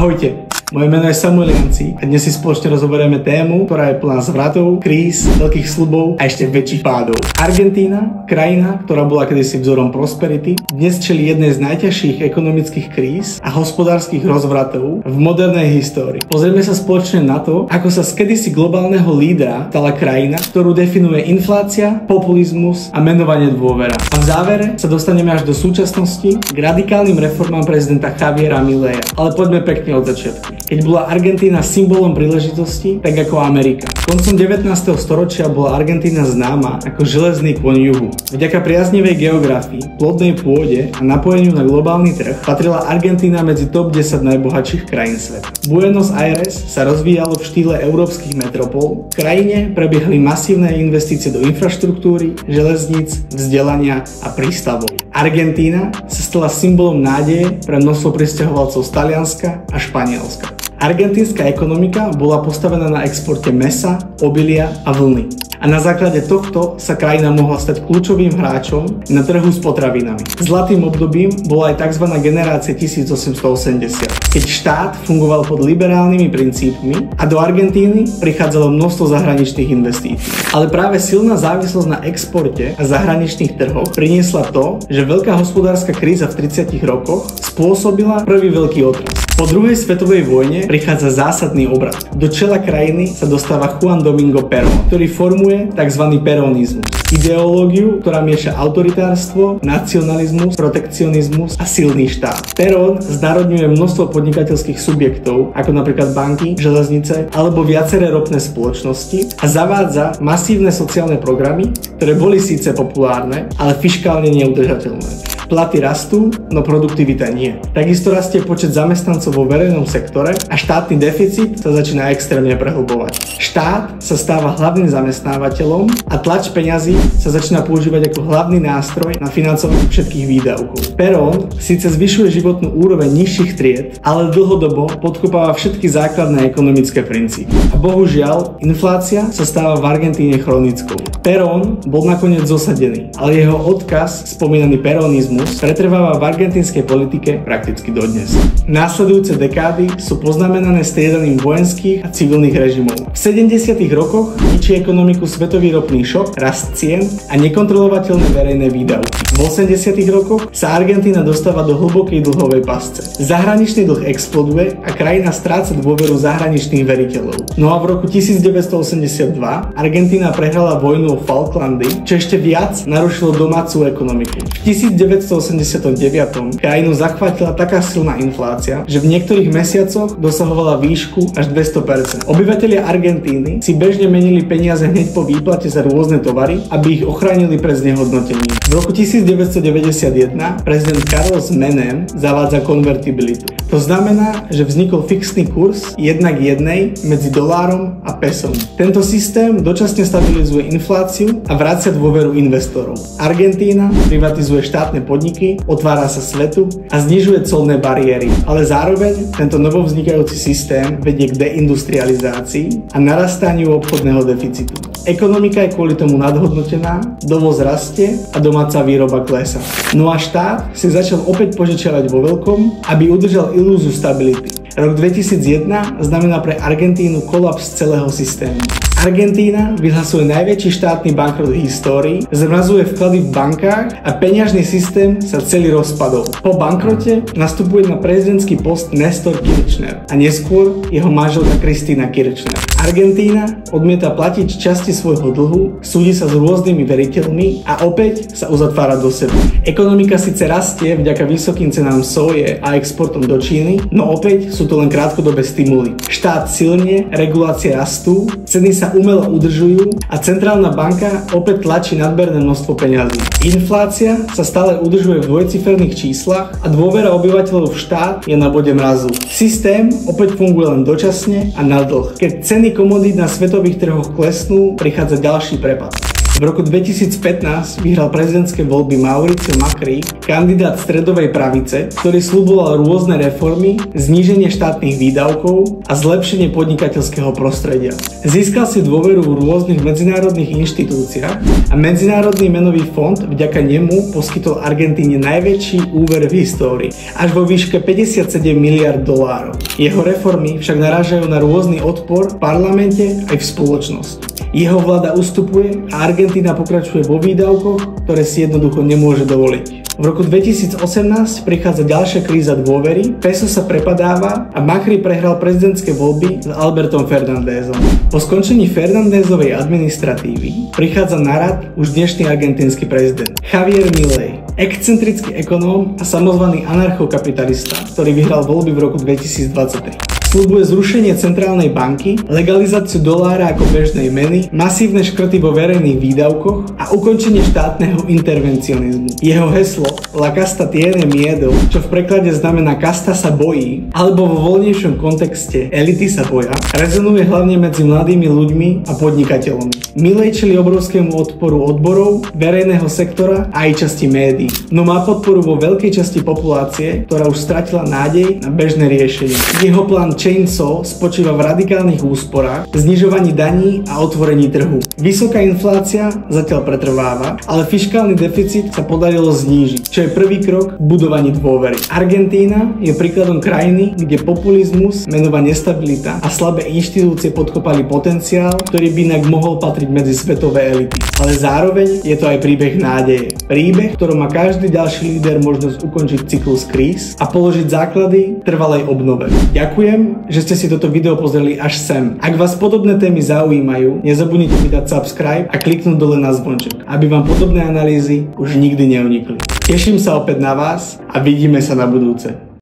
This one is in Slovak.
Ahojte, moje meno je Samuel Janci a dnes si spoločne rozoberieme tému, ktorá je plná zvratov, kríz, veľkých sľubov a ešte väčších pádov. Argentína, krajina, ktorá bola kedysi vzorom prosperity, dnes čelí jednej z najťažších ekonomických kríz a hospodárskych rozvratov v modernej histórii. Pozrieme sa spoločne na to, ako sa z kedysi globálneho lídra stala krajina, ktorú definuje inflácia, populizmus a menovanie dôvera. A v závere sa dostaneme až do súčasnosti k radikálnym reformám prezidenta Javiera Mileja. Ale poďme pekne od začiatku. Keď bola Argentína symbolom príležitosti, tak ako Amerika. Koncom 19. storočia bola Argentína známa ako železný kôň juhu. Vďaka priaznivej geografii, plodnej pôde a napojeniu na globálny trh patrila Argentína medzi top 10 najbohatších krajín sveta. Buenos Aires sa rozvíjalo v štýle európskych metropol. V krajine prebiehali masívne investície do infraštruktúry, železníc, vzdelania a prístavov. Argentína sa stala symbolom nádeje pre množstvo prisťahovalcov z Talianska a Španielska. Argentínska ekonomika bola postavená na exporte mäsa, obilia a vlny. A na základe tohto sa krajina mohla stať kľúčovým hráčom na trhu s potravinami. Zlatým obdobím bola aj tzv. Generácia 1880, keď štát fungoval pod liberálnymi princípmi a do Argentíny prichádzalo množstvo zahraničných investícií. Ale práve silná závislosť na exporte a zahraničných trhoch priniesla to, že veľká hospodárska kríza v 30 rokoch spôsobila prvý veľký otras. Po druhej svetovej vojne prichádza zásadný obrat. Do čela krajiny sa dostáva Juan Domingo Perón, ktorý formuje tzv. Peronizmus. Ideológiu, ktorá mieša autoritárstvo, nacionalizmus, protekcionizmus a silný štát. Perón znárodňuje množstvo podnikateľských subjektov, ako napríklad banky, železnice alebo viaceré ropné spoločnosti a zavádza masívne sociálne programy, ktoré boli síce populárne, ale fiškálne neudržateľné. Platy rastú, no produktivita nie. Takisto rastie počet zamestnancov vo verejnom sektore a štátny deficit sa začína extrémne prehlbovať. Štát sa stáva hlavným zamestnávateľom a tlač peňazí sa začína používať ako hlavný nástroj na financovanie všetkých výdavkov. Perón síce zvyšuje životnú úroveň nižších tried, ale dlhodobo podkopáva všetky základné ekonomické princípy. A bohužiaľ, inflácia sa stáva v Argentíne chronickou. Perón bol nakoniec zosadený, ale jeho odkaz, spomínaný peronizmus, pretrváva v argentínskej politike prakticky dodnes. Následujúce dekády sú poznamenané striedaním vojenských a civilných režimov. V 70. rokoch ničí ekonomiku svetový ropný šok, rast cien a nekontrolovateľné verejné výdavky. V 80. rokoch sa Argentína dostáva do hlbokej dlhovej pasce. Zahraničný dlh exploduje a krajina stráca dôveru zahraničných veriteľov. No a v roku 1982 Argentína prehrala vojnu o Falklandy, čo ešte viac narušilo domácu ekonomiku. V 1989 krajinu zachvátila taká silná inflácia, že v niektorých mesiacoch dosahovala výšku až 200%. Obyvatelia Argentíny si bežne menili peniaze hneď po výplate za rôzne tovary, aby ich ochránili pred znehodnotením. V roku 1991 prezident Carlos Menem zavádza konvertibilitu. To znamená, že vznikol fixný kurz 1:1 medzi dolárom a pesom. Tento systém dočasne stabilizuje infláciu a vracia dôveru investorov. Argentína privatizuje štátne podniky, otvára sa svetu a znižuje colné bariéry. Ale zároveň tento novovznikajúci systém vedie k deindustrializácii a narastaniu obchodného deficitu. Ekonomika je kvôli tomu nadhodnotená, dovoz rastie a domáca výroba klesá. No a štát si začal opäť požičiavať vo veľkom, aby udržal ilúziu stability. Rok 2001 znamená pre Argentínu kolaps celého systému. Argentína vyhlasuje najväčší štátny bankrot v histórii, zmrazuje vklady v bankách a peňažný systém sa celý rozpadol. Po bankrote nastupuje na prezidentský post Néstor Kirchner a neskôr jeho manželka Cristina Kirchner. Argentína odmieta platiť časti svojho dlhu, súdi sa s rôznymi veriteľmi a opäť sa uzatvára do seba. Ekonomika síce rastie vďaka vysokým cenám soje a exportom do Číny, no opäť sú to len krátkodobé stimuly. Štát silne, regulácie rastú, ceny sa umelo udržujú a centrálna banka opäť tlačí nadmerné množstvo peňazí. Inflácia sa stále udržuje v dvojciferných číslach a dôvera obyvateľov v štát je na bode mrazu. Systém opäť funguje len dočasne a na dlh. Keď ceny komodít na svetových trhoch klesnú, prichádza ďalší prepad. V roku 2015 vyhral prezidentské voľby Mauricio Macri, kandidát stredovej pravice, ktorý sľuboval rôzne reformy, zníženie štátnych výdavkov a zlepšenie podnikateľského prostredia. Získal si dôveru v rôznych medzinárodných inštitúciách a Medzinárodný menový fond vďaka nemu poskytol Argentíne najväčší úver v histórii, až vo výške 57 miliard dolárov. Jeho reformy však narážajú na rôzny odpor v parlamente aj v spoločnosti. Jeho vláda ustupuje a Argentína pokračuje vo výdavkoch, ktoré si jednoducho nemôže dovoliť. V roku 2018 prichádza ďalšia kríza dôvery, peso sa prepadáva a Macri prehral prezidentské voľby s Albertom Fernándezom. Po skončení Fernándezovej administratívy prichádza na rad už dnešný argentínsky prezident Javier Milei, excentrický ekonóm a samozvaný anarchokapitalista, ktorý vyhral voľby v roku 2023. Sľubuje zrušenie centrálnej banky, legalizáciu dolára ako bežnej meny, masívne škrty vo verejných výdavkoch a ukončenie štátneho intervencionizmu. Jeho heslo La casta tiene miedo, čo v preklade znamená kasta sa bojí, alebo vo voľnejšom kontexte elity sa boja, rezonuje hlavne medzi mladými ľuďmi a podnikateľmi. Milei čelí obrovskému odporu odborov, verejného sektora a aj časti médií, no má podporu vo veľkej časti populácie, ktorá už stratila nádej na bežné riešenie. Jeho plán Chainsaw spočíva v radikálnych úsporách, znižovaní daní a otvorení trhu. Vysoká inflácia zatiaľ pretrváva, ale fiškálny deficit sa podarilo znížiť, čo je prvý krok k budovaní dôvery. Argentína je príkladom krajiny, kde populizmus, menová nestabilita a slabé inštitúcie podkopali potenciál, ktorý by inak mohol patriť medzi svetové elity. Ale zároveň je to aj príbeh nádeje. Príbeh, v ktorom má každý ďalší líder možnosť ukončiť cyklus kríz a položiť základy trvalej obnove. Ďakujem, že ste si toto video pozreli až sem. Ak vás podobné témy zaujímajú, nezabudnite mi dať subscribe a kliknúť dole na zvonček, aby vám podobné analýzy už nikdy neunikli. Teším sa opäť na vás a vidíme sa na budúce.